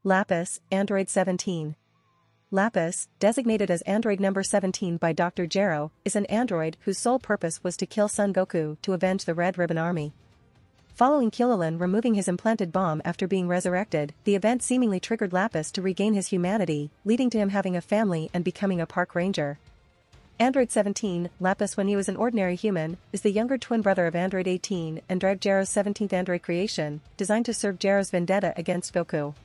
Lapis, Android 17. Lapis, designated as android number 17 by Dr. Gero, is an android whose sole purpose was to kill Son Gokū to avenge the Red Ribbon Army. Following Kulilin removing his implanted bomb after being resurrected, the event seemingly triggered Lapis to regain his humanity, leading to him having a family and becoming a park ranger. Android 17, Lapis when he was an ordinary human, is the younger twin brother of Android 18 and drive Gero's 17th android creation, designed to serve Gero's vendetta against Gokū.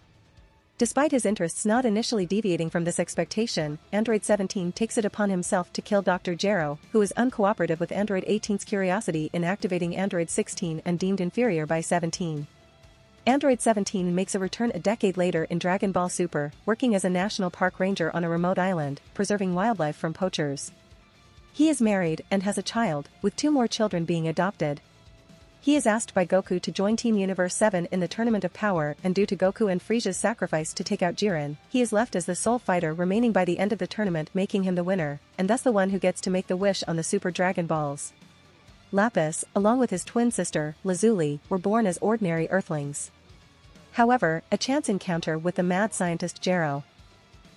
Despite his interests not initially deviating from this expectation, Android 17 takes it upon himself to kill Dr. Gero, who is uncooperative with Android 18's curiosity in activating Android 16 and deemed inferior by 17. Android 17 makes a return a decade later in Dragon Ball Super, working as a national park ranger on a remote island, preserving wildlife from poachers. He is married and has a child, with 2 more children being adopted. He is asked by Gokū to join Team Universe 7 in the Tournament of Power, and due to Gokū and Frieza's sacrifice to take out Jiren, he is left as the sole fighter remaining by the end of the tournament, making him the winner, and thus the one who gets to make the wish on the Super Dragon Balls. Lapis, along with his twin sister, Lazuli, were born as ordinary Earthlings. However, a chance encounter with the mad scientist Gero,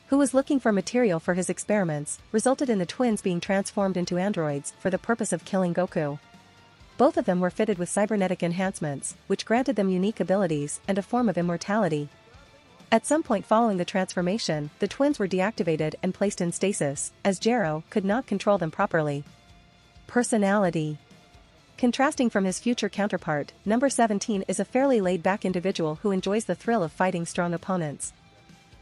who was looking for material for his experiments, resulted in the twins being transformed into androids for the purpose of killing Gokū. Both of them were fitted with cybernetic enhancements, which granted them unique abilities and a form of immortality. At some point following the transformation, the twins were deactivated and placed in stasis, as Gero could not control them properly. Personality. Contrasting from his future counterpart, number 17 is a fairly laid-back individual who enjoys the thrill of fighting strong opponents.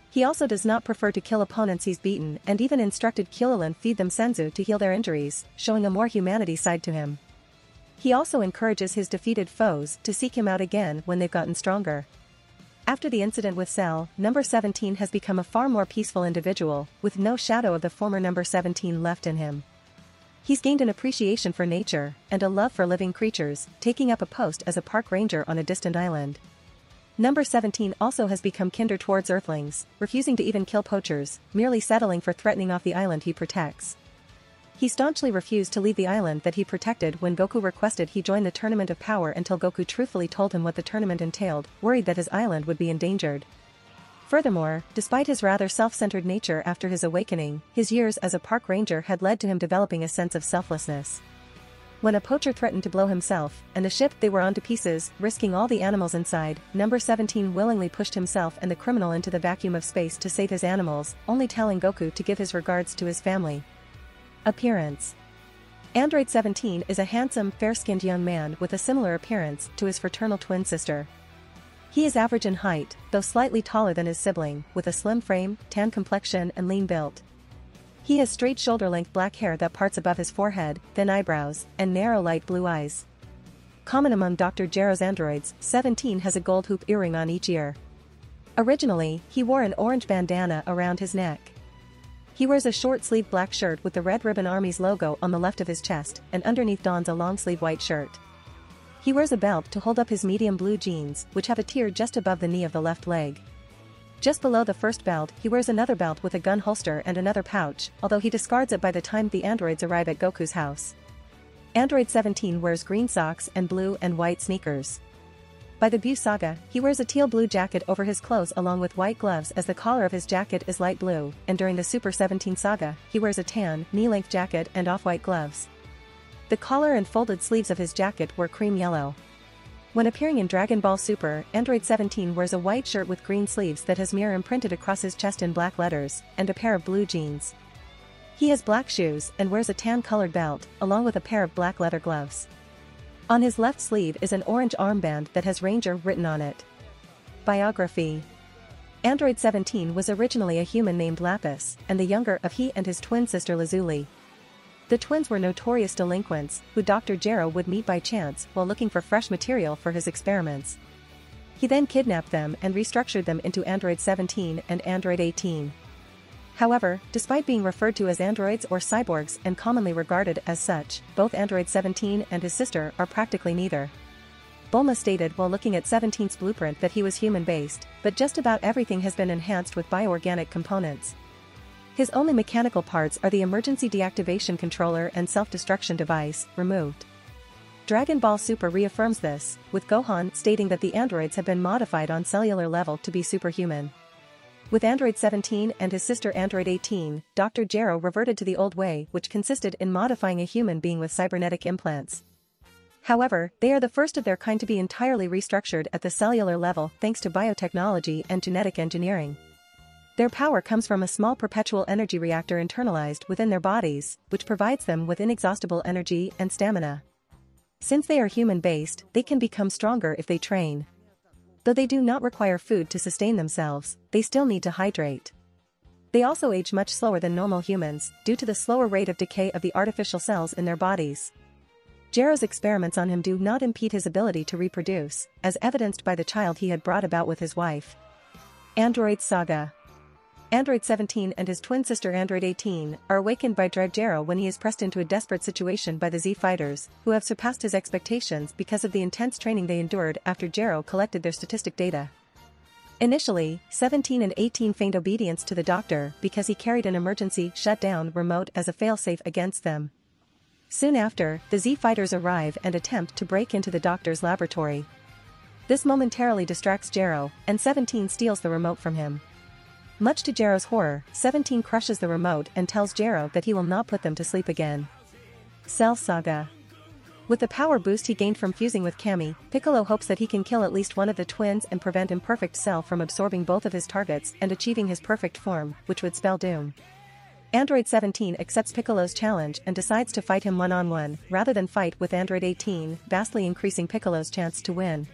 He also does not prefer to kill opponents he's beaten and even instructed Kulilin feed them senzu to heal their injuries, showing a more humanity side to him. He also encourages his defeated foes to seek him out again when they've gotten stronger. After the incident with Cell, number 17 has become a far more peaceful individual, with no shadow of the former number 17 left in him. He's gained an appreciation for nature and a love for living creatures, taking up a post as a park ranger on a distant island. Number 17 also has become kinder towards Earthlings, refusing to even kill poachers, merely settling for threatening off the island he protects. He staunchly refused to leave the island that he protected when Gokū requested he join the Tournament of Power until Gokū truthfully told him what the tournament entailed, worried that his island would be endangered. Furthermore, despite his rather self-centered nature after his awakening, his years as a park ranger had led to him developing a sense of selflessness. When a poacher threatened to blow himself and the ship they were on to pieces, risking all the animals inside, number 17 willingly pushed himself and the criminal into the vacuum of space to save his animals, only telling Gokū to give his regards to his family. Appearance. Android 17 is a handsome, fair-skinned young man with a similar appearance to his fraternal twin sister. He is average in height, though slightly taller than his sibling, with a slim frame, tan complexion and lean build. He has straight shoulder-length black hair that parts above his forehead, thin eyebrows, and narrow light blue eyes. Common among Dr. Gero's androids, 17 has a gold hoop earring on each ear. Originally, he wore an orange bandana around his neck. He wears a short-sleeved black shirt with the Red Ribbon Army's logo on the left of his chest, and underneath dons a long-sleeved white shirt. He wears a belt to hold up his medium blue jeans, which have a tear just above the knee of the left leg. Just below the first belt, he wears another belt with a gun holster and another pouch, although he discards it by the time the androids arrive at Goku's house. Android 17 wears green socks and blue and white sneakers. By the Buu saga, he wears a teal blue jacket over his clothes along with white gloves as the collar of his jacket is light blue, and during the Super 17 saga, he wears a tan, knee-length jacket and off-white gloves. The collar and folded sleeves of his jacket were cream yellow. When appearing in Dragon Ball Super, Android 17 wears a white shirt with green sleeves that has mirror imprinted across his chest in black letters, and a pair of blue jeans. He has black shoes and wears a tan-colored belt, along with a pair of black leather gloves. On his left sleeve is an orange armband that has Ranger written on it. Biography. Android 17 was originally a human named Lapis, and the younger of he and his twin sister Lazuli. The twins were notorious delinquents, who Dr. Gero would meet by chance while looking for fresh material for his experiments. He then kidnapped them and restructured them into Android 17 and Android 18. However, despite being referred to as androids or cyborgs and commonly regarded as such, both Android 17 and his sister are practically neither. Bulma stated while looking at 17's blueprint that he was human-based, but just about everything has been enhanced with bioorganic components. His only mechanical parts are the emergency deactivation controller and self-destruction device, removed. Dragon Ball Super reaffirms this, with Gohan stating that the androids have been modified on cellular level to be superhuman. With Android 17 and his sister Android 18, Dr. Gero reverted to the old way, which consisted in modifying a human being with cybernetic implants. However, they are the first of their kind to be entirely restructured at the cellular level thanks to biotechnology and genetic engineering. Their power comes from a small perpetual energy reactor internalized within their bodies, which provides them with inexhaustible energy and stamina. Since they are human-based, they can become stronger if they train. Though they do not require food to sustain themselves, they still need to hydrate. They also age much slower than normal humans, due to the slower rate of decay of the artificial cells in their bodies. Gero's experiments on him do not impede his ability to reproduce, as evidenced by the child he had brought about with his wife. Android Saga. Android 17 and his twin sister Android 18 are awakened by Gero when he is pressed into a desperate situation by the Z fighters, who have surpassed his expectations because of the intense training they endured after Gero collected their statistic data. Initially, 17 and 18 feigned obedience to the doctor because he carried an emergency shutdown remote as a failsafe against them. Soon after, the Z fighters arrive and attempt to break into the doctor's laboratory. This momentarily distracts Gero, and 17 steals the remote from him. Much to Gero's horror, 17 crushes the remote and tells Gero that he will not put them to sleep again. Cell Saga. With the power boost he gained from fusing with Cammy, Piccolo hopes that he can kill at least one of the twins and prevent Imperfect Cell from absorbing both of his targets and achieving his perfect form, which would spell doom. Android 17 accepts Piccolo's challenge and decides to fight him one-on-one, rather than fight with Android 18, vastly increasing Piccolo's chance to win.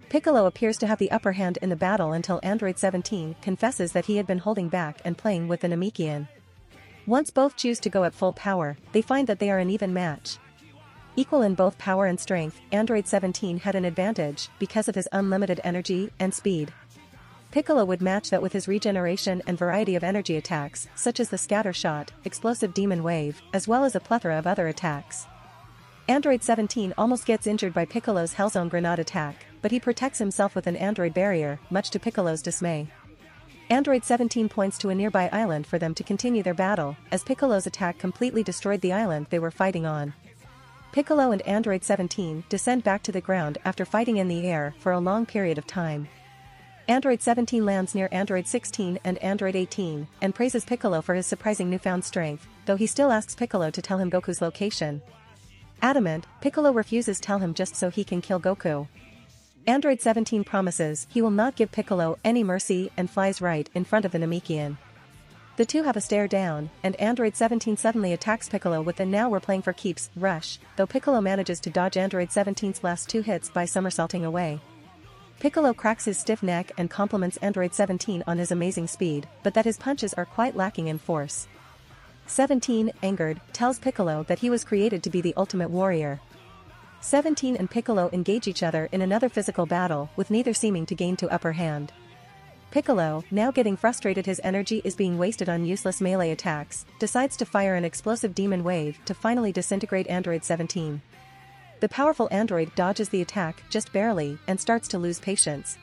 Piccolo appears to have the upper hand in the battle until Android 17 confesses that he had been holding back and playing with the Namekian. Once both choose to go at full power, they find that they are an even match. Equal in both power and strength, Android 17 had an advantage because of his unlimited energy and speed. Piccolo would match that with his regeneration and variety of energy attacks, such as the scatter shot, explosive demon wave, as well as a plethora of other attacks. Android 17 almost gets injured by Piccolo's Hellzone grenade attack, but he protects himself with an android barrier, much to Piccolo's dismay. Android 17 points to a nearby island for them to continue their battle, as Piccolo's attack completely destroyed the island they were fighting on. Piccolo and Android 17 descend back to the ground after fighting in the air for a long period of time. Android 17 lands near Android 16 and Android 18, and praises Piccolo for his surprising newfound strength, though he still asks Piccolo to tell him Goku's location. Adamant, Piccolo refuses to tell him just so he can kill Goku. Android 17 promises he will not give Piccolo any mercy and flies right in front of the Namekian. The two have a stare down, and Android 17 suddenly attacks Piccolo with the "now we're playing for keeps" rush, though Piccolo manages to dodge Android 17's last two hits by somersaulting away. Piccolo cracks his stiff neck and compliments Android 17 on his amazing speed, but that his punches are quite lacking in force. 17, angered, tells Piccolo that he was created to be the ultimate warrior. 17 and Piccolo engage each other in another physical battle, with neither seeming to gain to upper hand. Piccolo, now getting frustrated his energy is being wasted on useless melee attacks, decides to fire an explosive demon wave to finally disintegrate Android 17. The powerful android dodges the attack just barely and starts to lose patience.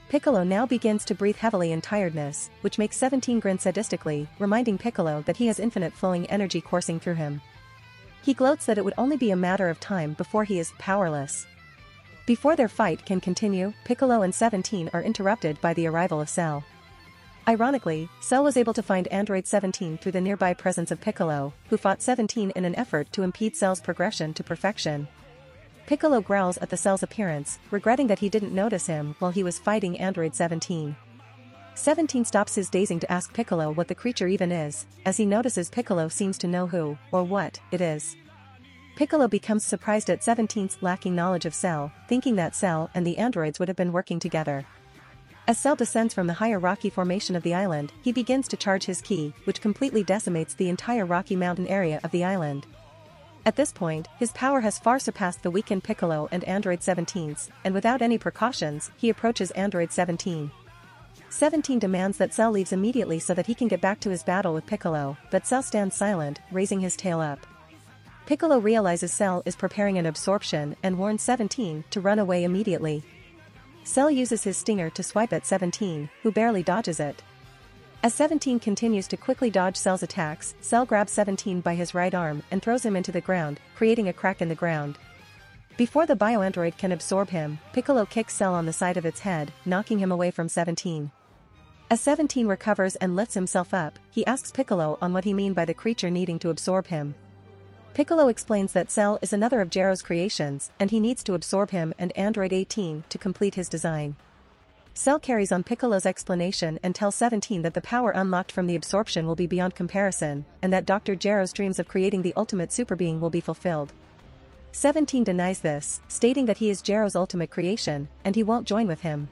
Piccolo now begins to breathe heavily in tiredness, which makes 17 grin sadistically, reminding Piccolo that he has infinite flowing energy coursing through him. He gloats that it would only be a matter of time before he is powerless. Before their fight can continue, Piccolo and 17 are interrupted by the arrival of Cell. Ironically, Cell was able to find Android 17 through the nearby presence of Piccolo, who fought 17 in an effort to impede Cell's progression to perfection. Piccolo growls at the Cell's appearance, regretting that he didn't notice him while he was fighting Android 17. 17 stops his dazing to ask Piccolo what the creature even is, as he notices Piccolo seems to know who, or what, it is. Piccolo becomes surprised at 17's lacking knowledge of Cell, thinking that Cell and the androids would have been working together. As Cell descends from the higher rocky formation of the island, he begins to charge his ki, which completely decimates the entire rocky mountain area of the island. At this point, his power has far surpassed the weakened Piccolo and Android 17's, and without any precautions, he approaches Android 17. 17 demands that Cell leaves immediately so that he can get back to his battle with Piccolo, but Cell stands silent, raising his tail up. Piccolo realizes Cell is preparing an absorption and warns 17 to run away immediately. Cell uses his stinger to swipe at 17, who barely dodges it. As 17 continues to quickly dodge Cell's attacks, Cell grabs 17 by his right arm and throws him into the ground, creating a crack in the ground. Before the bioandroid can absorb him, Piccolo kicks Cell on the side of its head, knocking him away from 17. As 17 recovers and lifts himself up, he asks Piccolo on what he means by the creature needing to absorb him. Piccolo explains that Cell is another of Gero's creations, and he needs to absorb him and Android 18 to complete his design. Cell carries on Piccolo's explanation and tells 17 that the power unlocked from the absorption will be beyond comparison, and that Dr. Gero's dreams of creating the ultimate superbeing will be fulfilled. 17 denies this, stating that he is Gero's ultimate creation, and he won't join with him.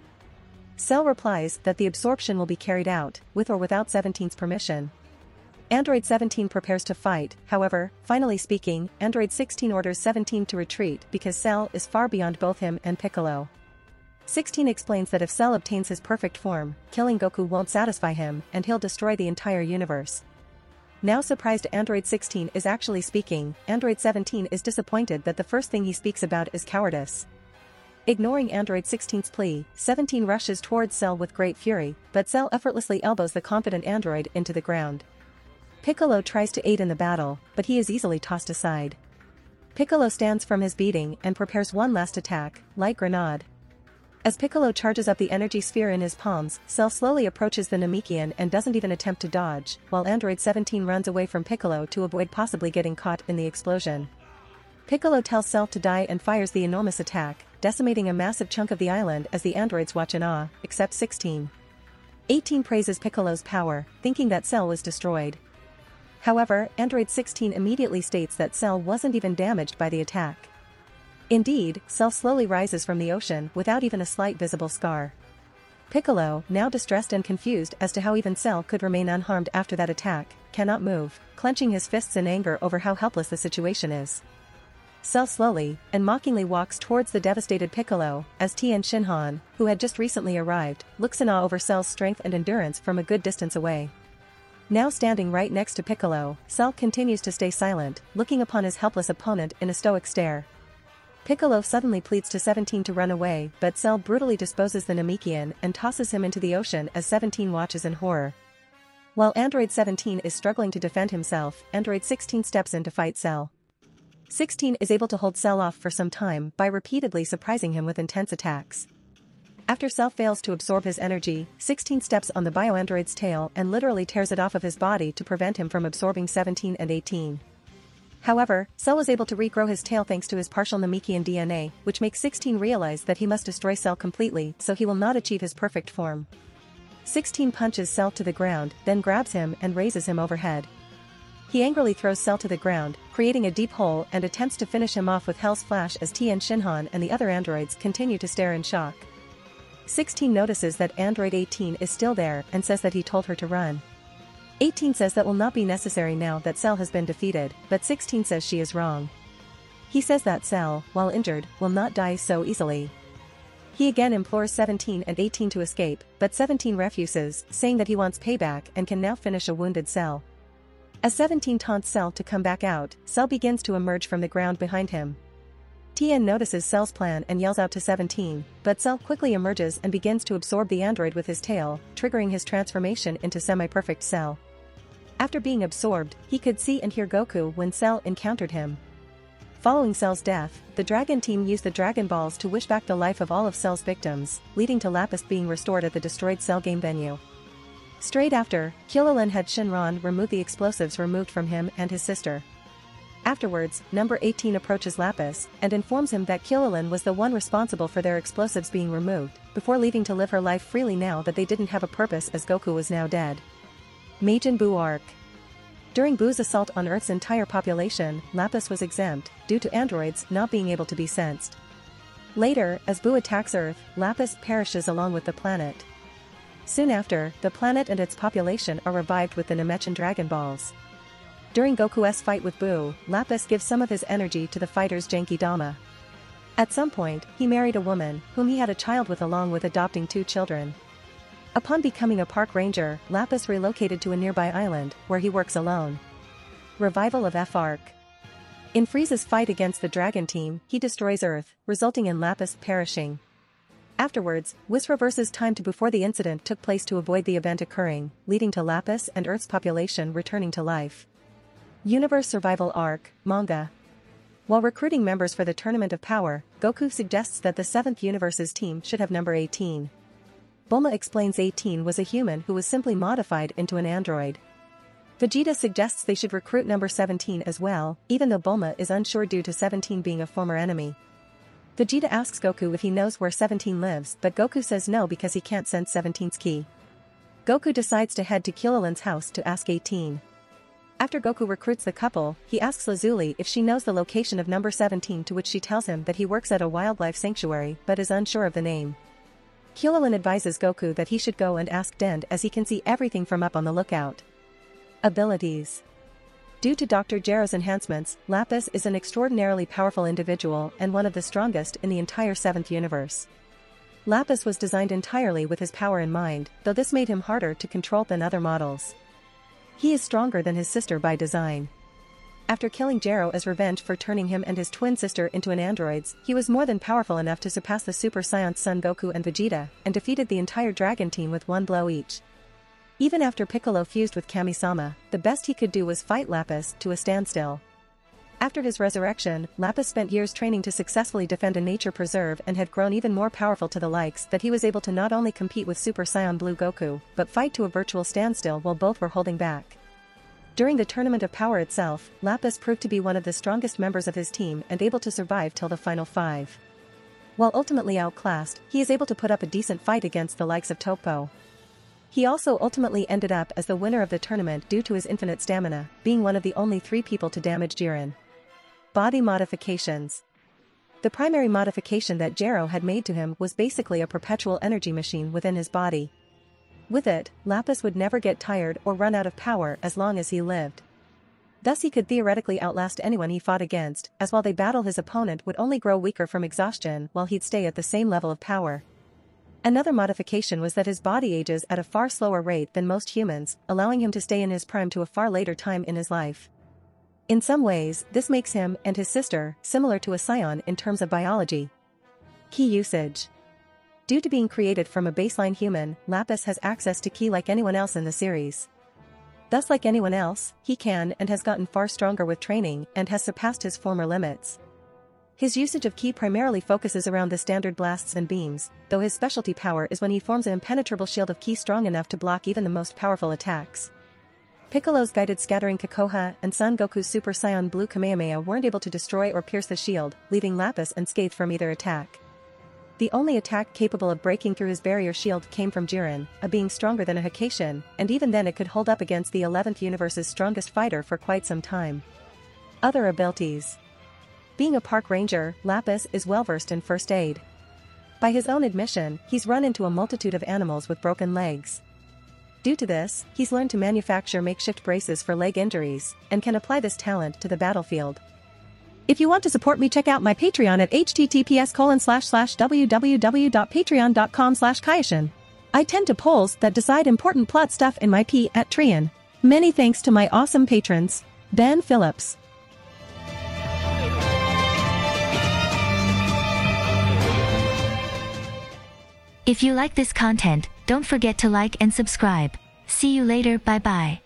Cell replies that the absorption will be carried out, with or without 17's permission. Android 17 prepares to fight, however, finally speaking, Android 16 orders 17 to retreat because Cell is far beyond both him and Piccolo. 16 explains that if Cell obtains his perfect form, killing Goku won't satisfy him and he'll destroy the entire universe. Now surprised Android 16 is actually speaking, Android 17 is disappointed that the first thing he speaks about is cowardice. Ignoring Android 16's plea, 17 rushes towards Cell with great fury, but Cell effortlessly elbows the confident android into the ground. Piccolo tries to aid in the battle, but he is easily tossed aside. Piccolo stands from his beating and prepares one last attack, Light Grenade. As Piccolo charges up the energy sphere in his palms, Cell slowly approaches the Namekian and doesn't even attempt to dodge, while Android 17 runs away from Piccolo to avoid possibly getting caught in the explosion. Piccolo tells Cell to die and fires the enormous attack, decimating a massive chunk of the island as the androids watch in awe, except 16. 18 praises Piccolo's power, thinking that Cell was destroyed. However, Android 16 immediately states that Cell wasn't even damaged by the attack. Indeed, Cell slowly rises from the ocean without even a slight visible scar. Piccolo, now distressed and confused as to how even Cell could remain unharmed after that attack, cannot move, clenching his fists in anger over how helpless the situation is. Cell slowly and mockingly walks towards the devastated Piccolo, as Tien Shinhan, who had just recently arrived, looks in awe over Cell's strength and endurance from a good distance away. Now standing right next to Piccolo, Cell continues to stay silent, looking upon his helpless opponent in a stoic stare. Piccolo suddenly pleads to 17 to run away, but Cell brutally disposes the Namekian and tosses him into the ocean as 17 watches in horror. While Android 17 is struggling to defend himself, Android 16 steps in to fight Cell. 16 is able to hold Cell off for some time by repeatedly surprising him with intense attacks. After Cell fails to absorb his energy, 16 steps on the bioandroid's tail and literally tears it off of his body to prevent him from absorbing 17 and 18. However, Cell was able to regrow his tail thanks to his partial Namekian DNA, which makes 16 realize that he must destroy Cell completely so he will not achieve his perfect form. 16 punches Cell to the ground, then grabs him and raises him overhead. He angrily throws Cell to the ground, creating a deep hole and attempts to finish him off with Hell's Flash as Tien Shinhan and the other androids continue to stare in shock. 16 notices that Android 18 is still there and says that he told her to run. 18 says that will not be necessary now that Cell has been defeated, but 16 says she is wrong. He says that Cell, while injured, will not die so easily. He again implores 17 and 18 to escape, but 17 refuses, saying that he wants payback and can now finish a wounded Cell. As 17 taunts Cell to come back out, Cell begins to emerge from the ground behind him. Tien notices Cell's plan and yells out to 17, but Cell quickly emerges and begins to absorb the android with his tail, triggering his transformation into semi-perfect Cell. After being absorbed, he could see and hear Goku when Cell encountered him. Following Cell's death, the Dragon team used the Dragon Balls to wish back the life of all of Cell's victims, leading to Lapis being restored at the destroyed Cell game venue. Straight after, Kulilin had Shinran remove the explosives removed from him and his sister. Afterwards, number 18 approaches Lapis and informs him that Kulilin was the one responsible for their explosives being removed, before leaving to live her life freely now that they didn't have a purpose as Goku was now dead. Majin Buu arc. During Buu's assault on Earth's entire population, Lapis was exempt, due to androids not being able to be sensed. Later, as Buu attacks Earth, Lapis perishes along with the planet. Soon after, the planet and its population are revived with the Namekian Dragon Balls. During Goku's fight with Buu, Lapis gives some of his energy to the fighter's Genki Dama. At some point, he married a woman, whom he had a child with along with adopting 2 children. Upon becoming a park ranger, Lapis relocated to a nearby island, where he works alone. Revival of F arc. In Frieza's fight against the Dragon team, he destroys Earth, resulting in Lapis perishing. Afterwards, Whis reverses time to before the incident took place to avoid the event occurring, leading to Lapis and Earth's population returning to life. Universe Survival Arc, Manga. While recruiting members for the Tournament of Power, Goku suggests that the 7th Universe's team should have number 18. Bulma explains 18 was a human who was simply modified into an android. Vegeta suggests they should recruit number 17 as well, even though Bulma is unsure due to 17 being a former enemy. Vegeta asks Goku if he knows where 17 lives, but Goku says no because he can't sense 17's ki. Goku decides to head to Kulilin's house to ask 18. After Goku recruits the couple, he asks Lazuli if she knows the location of number 17, to which she tells him that he works at a wildlife sanctuary but is unsure of the name. Kulilin advises Goku that he should go and ask Dend as he can see everything from up on the lookout. Abilities. Due to Dr. Gero's enhancements, Lapis is an extraordinarily powerful individual and one of the strongest in the entire 7th universe. Lapis was designed entirely with his power in mind, though this made him harder to control than other models. He is stronger than his sister by design. After killing Gero as revenge for turning him and his twin sister into an androids, he was more than powerful enough to surpass the Super Saiyans Son Gokū and Vegeta, and defeated the entire Dragon team with one blow each. Even after Piccolo fused with Kami-sama, the best he could do was fight Lapis to a standstill. After his resurrection, Lapis spent years training to successfully defend a nature preserve and had grown even more powerful to the likes that he was able to not only compete with Super Saiyan Blue Goku, but fight to a virtual standstill while both were holding back. During the Tournament of Power itself, Lapis proved to be one of the strongest members of his team and able to survive till the final 5. While ultimately outclassed, he is able to put up a decent fight against the likes of Toppo. He also ultimately ended up as the winner of the tournament due to his infinite stamina, being one of the only 3 people to damage Jiren. Body modifications. The primary modification that Gero had made to him was basically a perpetual energy machine within his body. With it, Lapis would never get tired or run out of power as long as he lived. Thus he could theoretically outlast anyone he fought against, as while they battle his opponent would only grow weaker from exhaustion while he'd stay at the same level of power. Another modification was that his body ages at a far slower rate than most humans, allowing him to stay in his prime to a far later time in his life. In some ways, this makes him and his sister similar to a Saiyan in terms of biology. Ki usage. Due to being created from a baseline human, Lapis has access to ki like anyone else in the series. Thus, like anyone else, he can and has gotten far stronger with training and has surpassed his former limits. His usage of ki primarily focuses around the standard blasts and beams, though his specialty power is when he forms an impenetrable shield of ki strong enough to block even the most powerful attacks. Piccolo's guided scattering Kakoha and Son Gokū's Super Saiyan Blue Kamehameha weren't able to destroy or pierce the shield, leaving Lapis unscathed from either attack. The only attack capable of breaking through his barrier shield came from Jiren, a being stronger than a Hakaishin, and even then it could hold up against the 11th universe's strongest fighter for quite some time. Other abilities. Being a park ranger, Lapis is well versed in first aid. By his own admission, he's run into a multitude of animals with broken legs. Due to this, he's learned to manufacture makeshift braces for leg injuries, and can apply this talent to the battlefield. If you want to support me, check out my Patreon at https://www.patreon.com/Kaioshin. I tend to polls that decide important plot stuff in my P at Trian. Many thanks to my awesome patrons. Ben Phillips. If you like this content, don't forget to like and subscribe. See you later, bye bye.